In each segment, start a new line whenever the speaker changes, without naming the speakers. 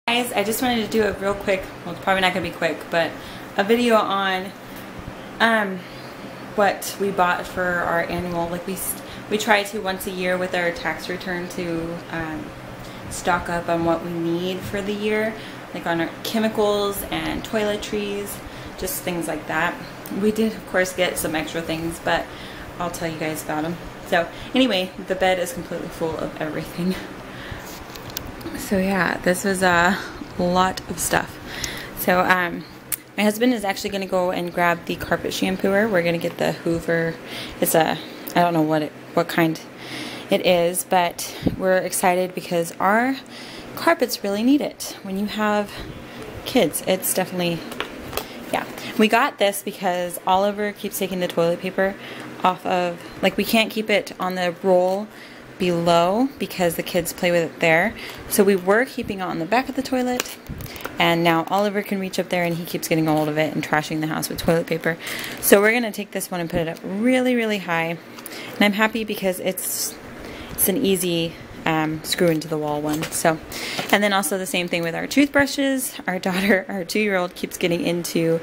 Guys, I just wanted to do a real quick, well, it's probably not going to be quick, but a video on what we bought for our annual. Like we try to once a year with our tax return to stock up on what we need for the year, like on our chemicals and toiletries, just things like that. We did of course get some extra things, but I'll tell you guys about them. So anyway, the bed is completely full of everything. So yeah, this was a lot of stuff. So my husband is actually going to go and grab the carpet shampooer. We're going to get the Hoover. It's a, I don't know what kind it is, but we're excited because our carpets really need it. When you have kids, it's definitely, yeah. We got this because Oliver keeps taking the toilet paper off of, like we can't keep it on the roll below because the kids play with it there. So we were keeping it on the back of the toilet, and now Oliver can reach up there and he keeps getting a hold of it and trashing the house with toilet paper. So we're gonna take this one and put it up really, really high. And I'm happy because it's an easy screw into the wall one. So, and then also the same thing with our toothbrushes. Our daughter, our 2-year-old, keeps getting into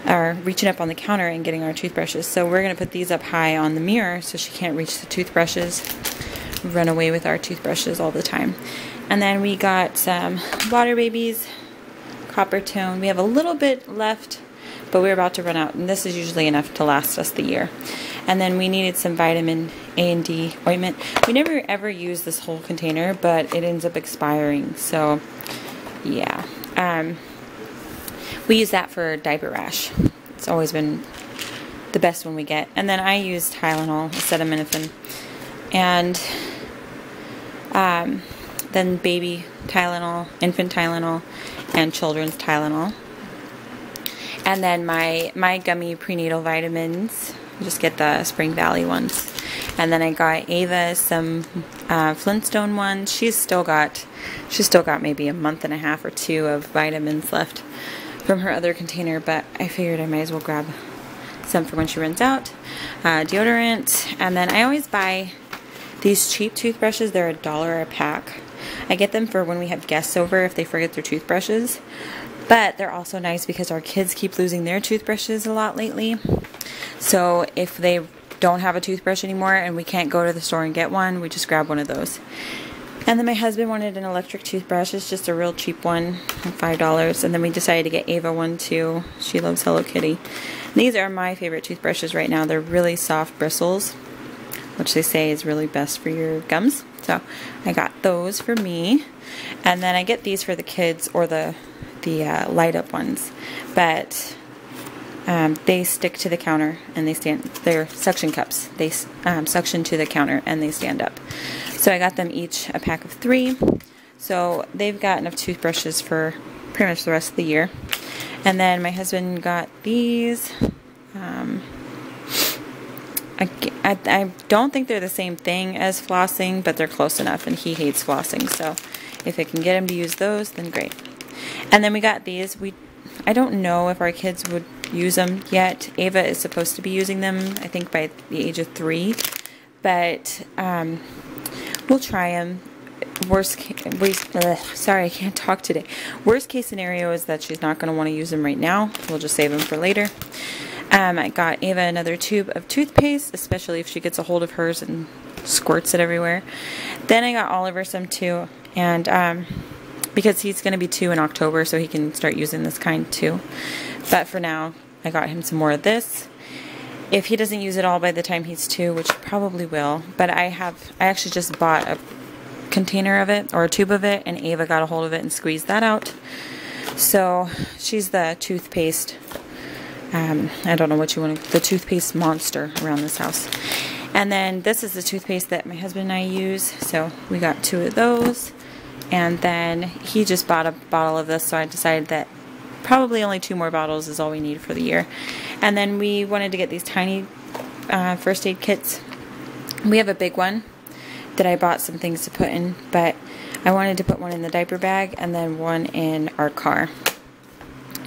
reaching up on the counter and getting our toothbrushes. So we're gonna put these up high on the mirror so she can't reach the toothbrushes. Run away with our toothbrushes all the time. And then we got some Water Babies, Coppertone. We have a little bit left, but we're about to run out, and this is usually enough to last us the year. And then we needed some vitamin A and D ointment. We never ever use this whole container, but it ends up expiring, so yeah. We use that for diaper rash. It's always been the best one we get. And then I use Tylenol, acetaminophen, and then baby Tylenol, infant Tylenol, and children's Tylenol. And then my gummy prenatal vitamins, just get the Spring Valley ones. And then I got Ava some Flintstone ones. She's still got maybe a month and a half or 2 of vitamins left from her other container, but I figured I might as well grab some for when she runs out. Deodorant, and then I always buy these cheap toothbrushes. They're $1 a pack. I get them for when we have guests over if they forget their toothbrushes. But they're also nice because our kids keep losing their toothbrushes a lot lately. So if they don't have a toothbrush anymore and we can't go to the store and get one, we just grab one of those. And then my husband wanted an electric toothbrush. It's just a real cheap one, $5. And then we decided to get Ava one too. She loves Hello Kitty. These are my favorite toothbrushes right now. They're really soft bristles, which they say is really best for your gums. So I got those for me. And then I get these for the kids, or the light up ones. But they stick to the counter and they're suction cups. They suction to the counter and they stand up. So I got them each a pack of 3. So they've got enough toothbrushes for pretty much the rest of the year. And then my husband got these. I don't think they're the same thing as flossing, but they're close enough, and he hates flossing, so if I can get him to use those, then great. And then we got these. I don't know if our kids would use them yet. Ava is supposed to be using them, I think, by the age of 3, but we'll try them. Sorry, I can't talk today. Worst case scenario is that she's not going to want to use them right now. We'll just save them for later. I got Ava another tube of toothpaste, especially if she gets a hold of hers and squirts it everywhere. Then I got Oliver some too, and because he's going to be 2 in October, so he can start using this kind too. But for now, I got him some more of this. If he doesn't use it all by the time he's 2, which he probably will, but I actually just bought a container of it, or a tube of it, and Ava got a hold of it and squeezed that out. So she's the toothpaste, I don't know what you want to, the toothpaste monster around this house. And then this is the toothpaste that my husband and I use, so we got 2 of those. And then he just bought a bottle of this, so I decided that probably only 2 more bottles is all we need for the year. And then we wanted to get these tiny first aid kits. We have a big one that I bought some things to put in, but I wanted to put one in the diaper bag and then one in our car.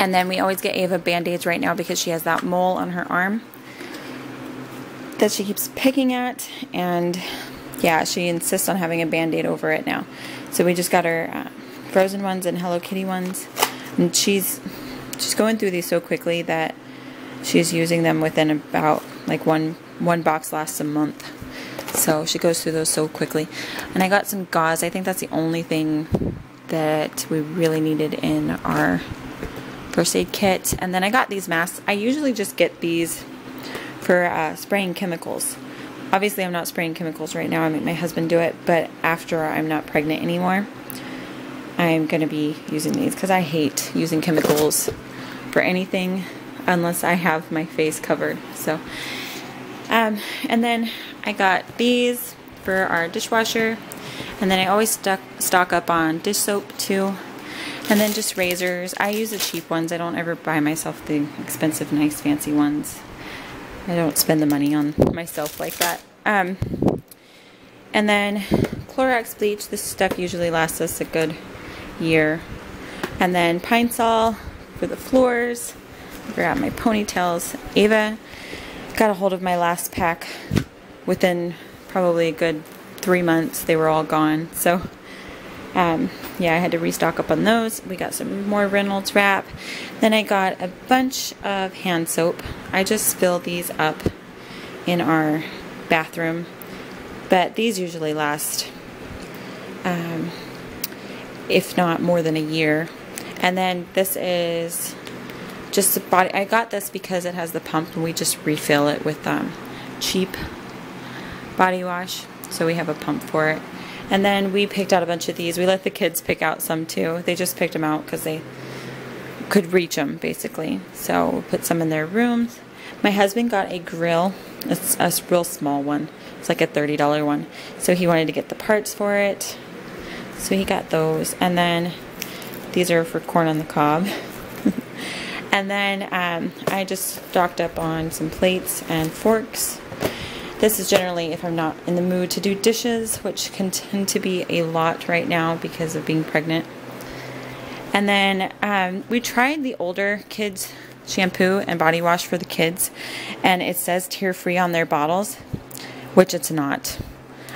And then we always get Ava Band-Aids right now because she has that mole on her arm that she keeps picking at, and yeah, she insists on having a Band-Aid over it now. So we just got her Frozen ones and Hello Kitty ones. And she's going through these so quickly that she's using them within about like one box lasts a month. So she goes through those so quickly. And I got some gauze. I think that's the only thing that we really needed in our first aid kit. And then I got these masks. I usually just get these for spraying chemicals. Obviously I'm not spraying chemicals right now. I make my husband do it. But after I'm not pregnant anymore, I'm going to be using these because I hate using chemicals for anything unless I have my face covered. So, and then I got these for our dishwasher, and then I always stock up on dish soap too, and then just razors. I use the cheap ones. I don't ever buy myself the expensive, nice, fancy ones. I don't spend the money on myself like that. And then Clorox bleach. This stuff usually lasts us a good year. And then Pine Sol for the floors. I forgot my ponytails. Ava got a hold of my last pack within probably a good 3 months. They were all gone. So yeah, I had to restock up on those. We got some more Reynolds Wrap. Then I got a bunch of hand soap. I just fill these up in our bathroom, but these usually last if not more than a year. And then this is just a body. I got this because it has the pump and we just refill it with cheap body wash, so we have a pump for it. And then we picked out a bunch of these. We let the kids pick out some too. They just picked them out because they could reach them basically. So we'll put some in their rooms. My husband got a grill. It's a real small one. It's like a $30 one. So he wanted to get the parts for it. So he got those. And then these are for corn on the cob. And then I just stocked up on some plates and forks. This is generally if I'm not in the mood to do dishes, which can tend to be a lot right now because of being pregnant. And then we tried the older kids shampoo and body wash for the kids, and it says tear-free on their bottles, which it's not.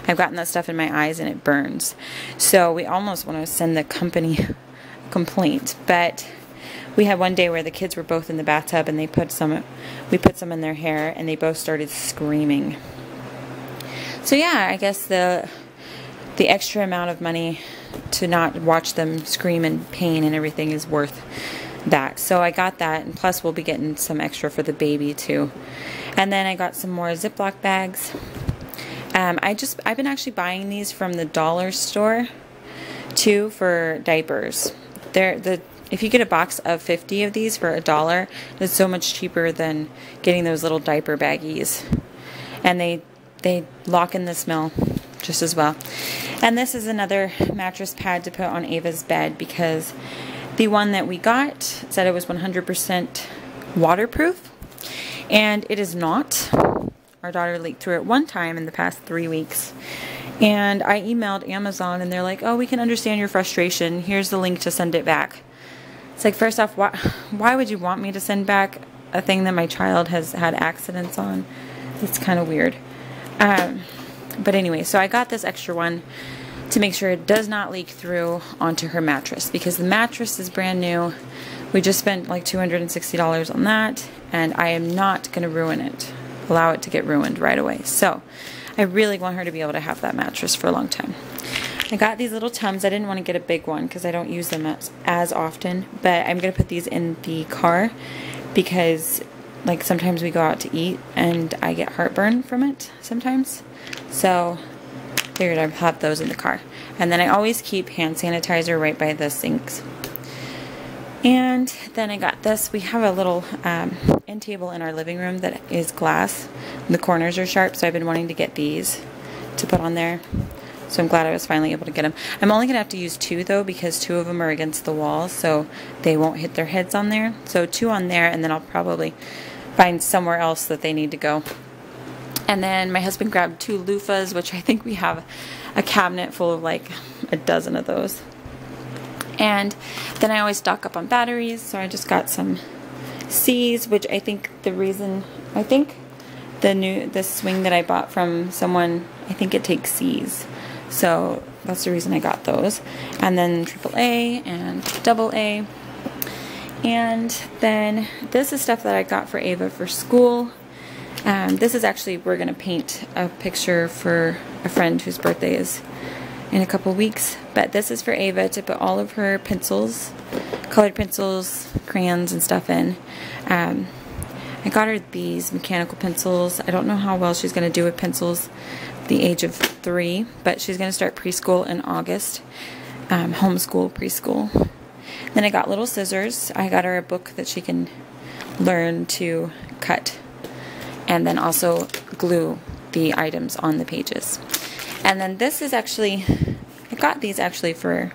I've gotten that stuff in my eyes and it burns. So we almost want to send the company a complaint, but we had one day where the kids were both in the bathtub and we put some in their hair and they both started screaming. So yeah, I guess the extra amount of money to not watch them scream in pain and everything is worth that. So I got that, and plus we'll be getting some extra for the baby too. And then I got some more Ziploc bags. I've been actually buying these from the dollar store too for diapers. If you get a box of 50 of these for $1, it's so much cheaper than getting those little diaper baggies. And they lock in the smell just as well. And this is another mattress pad to put on Ava's bed because the one that we got said it was 100% waterproof, and it is not. Our daughter leaked through it one time in the past 3 weeks. And I emailed Amazon and they're like, oh, we can understand your frustration. Here's the link to send it back. It's like, first off, why would you want me to send back a thing that my child has had accidents on? It's kind of weird. But anyway, so I got this extra one to make sure it does not leak through onto her mattress, because the mattress is brand new. We just spent like $260 on that, and I am not going to ruin it, allow it to get ruined right away. So I really want her to be able to have that mattress for a long time. I got these little Tums. I didn't want to get a big one because I don't use them as often, but I'm going to put these in the car because like sometimes we go out to eat and I get heartburn from it sometimes. So figured I'd have those in the car. And then I always keep hand sanitizer right by the sinks. And then I got this. We have a little end table in our living room that is glass. The corners are sharp, so I've been wanting to get these to put on there. So I'm glad I was finally able to get them. I'm only going to have to use 2 though, because 2 of them are against the wall, so they won't hit their heads on there. So 2 on there, and then I'll probably find somewhere else that they need to go. And then my husband grabbed 2 loofahs, which I think we have a cabinet full of like a dozen of those. And then I always stock up on batteries, so I just got some C's, which I think the swing that I bought from someone, I think it takes C's. So that's the reason I got those. And then AAA and AA. And then this is stuff that I got for Ava for school. This is actually, we're going to paint a picture for a friend whose birthday is in a couple weeks. But this is for Ava to put all of her pencils, colored pencils, crayons and stuff in. I got her these mechanical pencils. I don't know how well she's going to do with pencils at the age of 3, but she's going to start preschool in August. Homeschool, preschool. Then I got little scissors. I got her a book that she can learn to cut and then also glue the items on the pages. And then this is actually, I got these actually for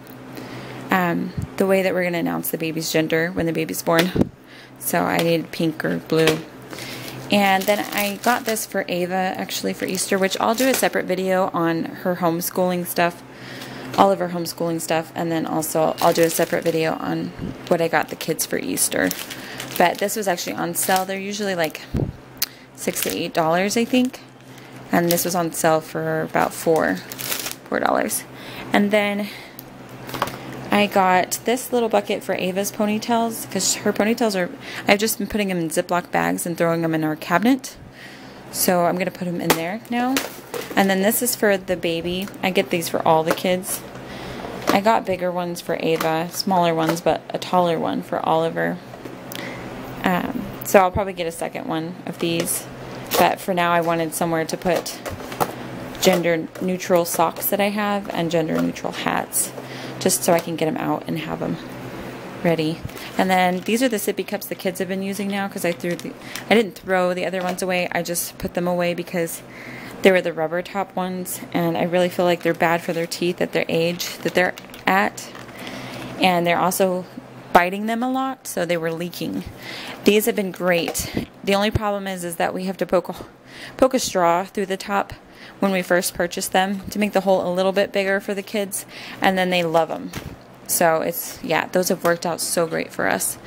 the way that we're going to announce the baby's gender when the baby's born. So I needed pink or blue. And then I got this for Ava actually for Easter, which I'll do a separate video on her homeschooling stuff, all of her homeschooling stuff, and then also I'll do a separate video on what I got the kids for Easter. But this was actually on sale. They're usually like $6 to $8, I think. And this was on sale for about $4. And then I got this little bucket for Ava's ponytails because her ponytails are, I've just been putting them in Ziploc bags and throwing them in our cabinet. So I'm going to put them in there now. And then this is for the baby. I get these for all the kids. I got bigger ones for Ava, smaller ones, but a taller one for Oliver. So I'll probably get a second one of these. But for now I wanted somewhere to put gender neutral socks that I have and gender neutral hats, just so I can get them out and have them ready. And then these are the sippy cups the kids have been using now because I didn't throw the other ones away. I just put them away because they were the rubber top ones and I really feel like they're bad for their teeth at their age that they're at. And they're also biting them a lot, so they were leaking. These have been great. The only problem is that we have to poke a straw through the top when we first purchased them to make the hole a little bit bigger for the kids, and then they love them. So it's, yeah, those have worked out so great for us.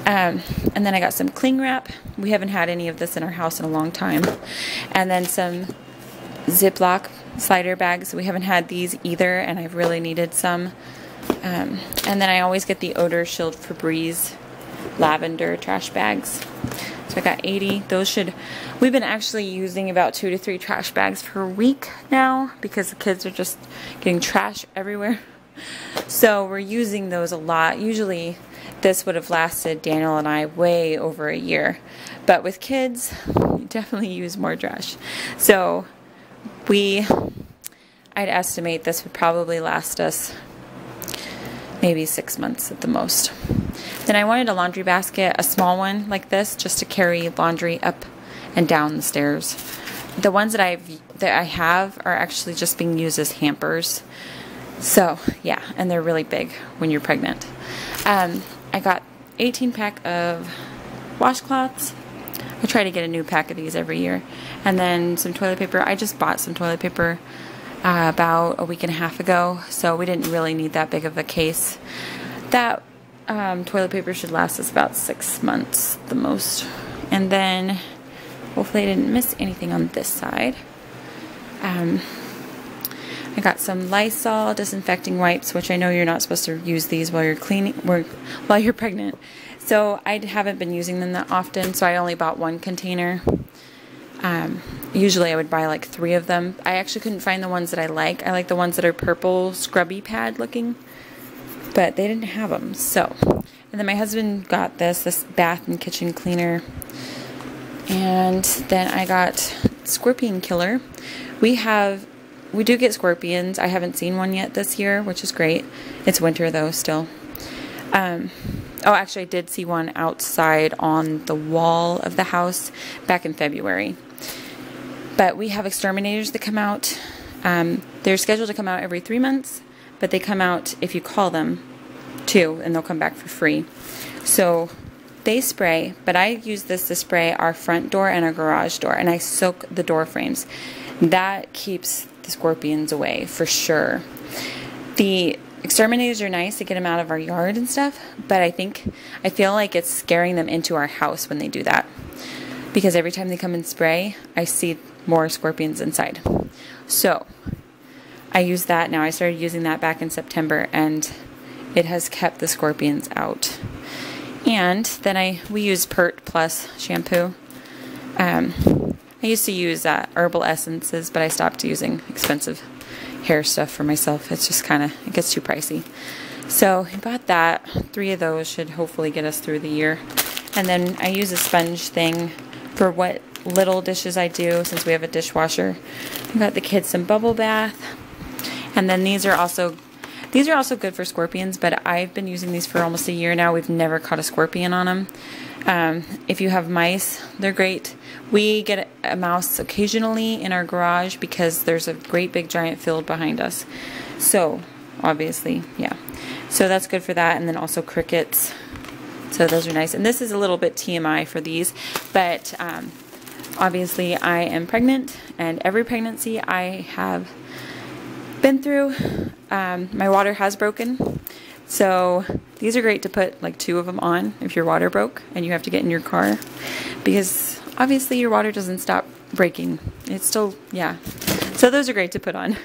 And then I got some cling wrap. We haven't had any of this in our house in a long time. And then some Ziploc slider bags. We haven't had these either, and I've really needed some. And then I always get the Odor Shield Febreze lavender trash bags. So I got 80. Those should, we've been actually using about 2 to 3 trash bags per week now because the kids are just getting trash everywhere. So we're using those a lot. Usually this would have lasted Daniel and I way over a year. But with kids, we definitely use more trash. So I'd estimate this would probably last us maybe 6 months at the most. Then I wanted a laundry basket, a small one like this, just to carry laundry up and down the stairs. The ones that I have are actually just being used as hampers. So yeah, and they're really big when you're pregnant. I got 18 pack of washcloths. I try to get a new pack of these every year. And then some toilet paper. I just bought some toilet paper about a week and a half ago, so we didn't really need that big of a case. That toilet paper should last us about 6 months the most. And then hopefully I didn't miss anything on this side. I got some Lysol disinfecting wipes, which I know you're not supposed to use these while you're cleaning, while you're pregnant. So I haven't been using them that often, so I only bought 1 container. Usually I would buy like 3 of them. I actually couldn't find the ones that I like. I like the ones that are purple scrubby pad looking, but they didn't have them. So, and then my husband got this bath and kitchen cleaner. And then I got scorpion killer. We do get scorpions. I haven't seen one yet this year, which is great. It's winter though still. Oh, actually I did see one outside on the wall of the house back in February. But we have exterminators that come out. They're scheduled to come out every 3 months, but they come out if you call them too, and they'll come back for free. So they spray, but I use this to spray our front door and our garage door, and I soak the door frames. That keeps the scorpions away for sure. The exterminators are nice to get them out of our yard and stuff, but I feel like it's scaring them into our house when they do that. Because every time they come and spray, I see more scorpions inside. So I use that now. I started using that back in September, and it has kept the scorpions out. And then we use Pert Plus shampoo. I used to use herbal essences, but I stopped using expensive hair stuff for myself. It's just it gets too pricey. So I bought that. 3 of those should hopefully get us through the year. And then I use a sponge thing for what little dishes I do, since we have a dishwasher. I got the kids some bubble bath. And then these are also good for scorpions, but I've been using these for almost a year now. We've never caught a scorpion on them. If you have mice, they're great. We get a mouse occasionally in our garage because there's a great big giant field behind us. So, obviously, yeah. So that's good for that, and then also crickets. So those are nice. And this is a little bit TMI for these, but obviously I am pregnant, and every pregnancy I have been through, my water has broken. So these are great to put like 2 of them on if your water broke and you have to get in your car, because obviously your water doesn't stop breaking. It's still, yeah. So those are great to put on.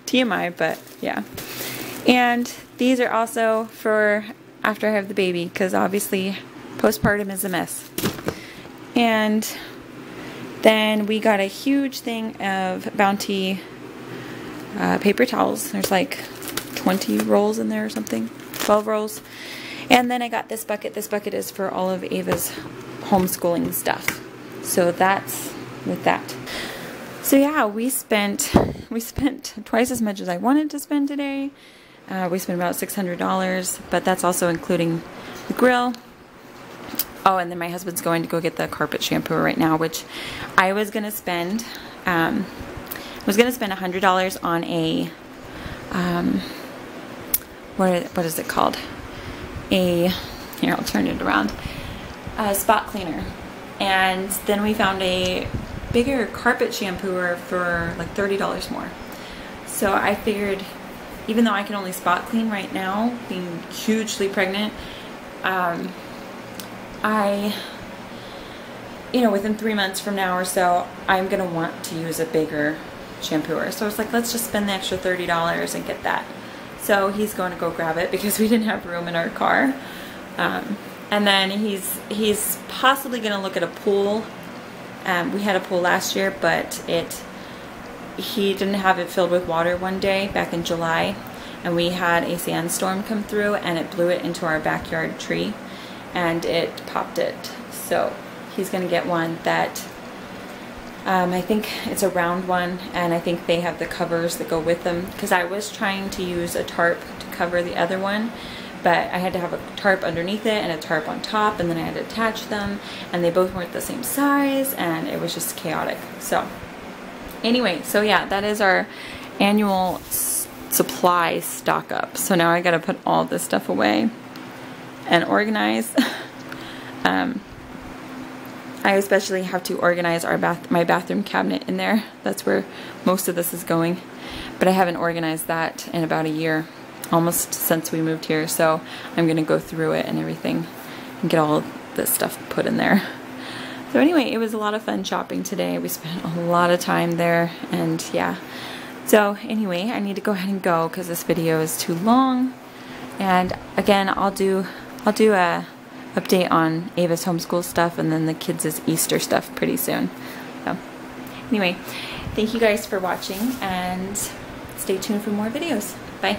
TMI, but yeah. And these are also for after I have the baby, because obviously postpartum is a mess. And then we got a huge thing of Bounty paper towels. There's like 20 rolls in there or something, 12 rolls. And then I got this bucket. This bucket is for all of Ava's homeschooling stuff. So that's with that. So yeah, we spent twice as much as I wanted to spend today. We spent about $600, but that's also including the grill. Oh, and then my husband's going to go get the carpet shampoo right now, which I was gonna spend. $100 on a what is it called? Here, I'll turn it around. A spot cleaner, and then we found a bigger carpet shampooer for like $30 more. So I figured, even though I can only spot clean right now, being hugely pregnant, within 3 months from now or so, I'm gonna want to use a bigger shampooer. So it's like, let's just spend the extra $30 and get that. So he's going to go grab it because we didn't have room in our car. And then he's possibly gonna look at a pool. We had a pool last year, but he didn't have it filled with water one day back in July, and we had a sandstorm come through and it blew it into our backyard tree and it popped it. So he's gonna get one that I think it's a round one, and I think they have the covers that go with them, because I was trying to use a tarp to cover the other one, but I had to have a tarp underneath it and a tarp on top, and then I had to attach them, and they both weren't the same size, and it was just chaotic. So anyway, so yeah, that is our annual supply stock up. So now I gotta put all this stuff away and organize. I especially have to organize my bathroom cabinet in there. That's where most of this is going. But I haven't organized that in about a year, almost since we moved here. So I'm gonna go through it and everything and get all this stuff put in there. So anyway, it was a lot of fun shopping today. We spent a lot of time there, and yeah. So anyway, I need to go ahead and go because this video is too long. And again, I'll do a update on Ava's homeschool stuff and then the kids' Easter stuff pretty soon. So anyway, thank you guys for watching, and stay tuned for more videos. Bye.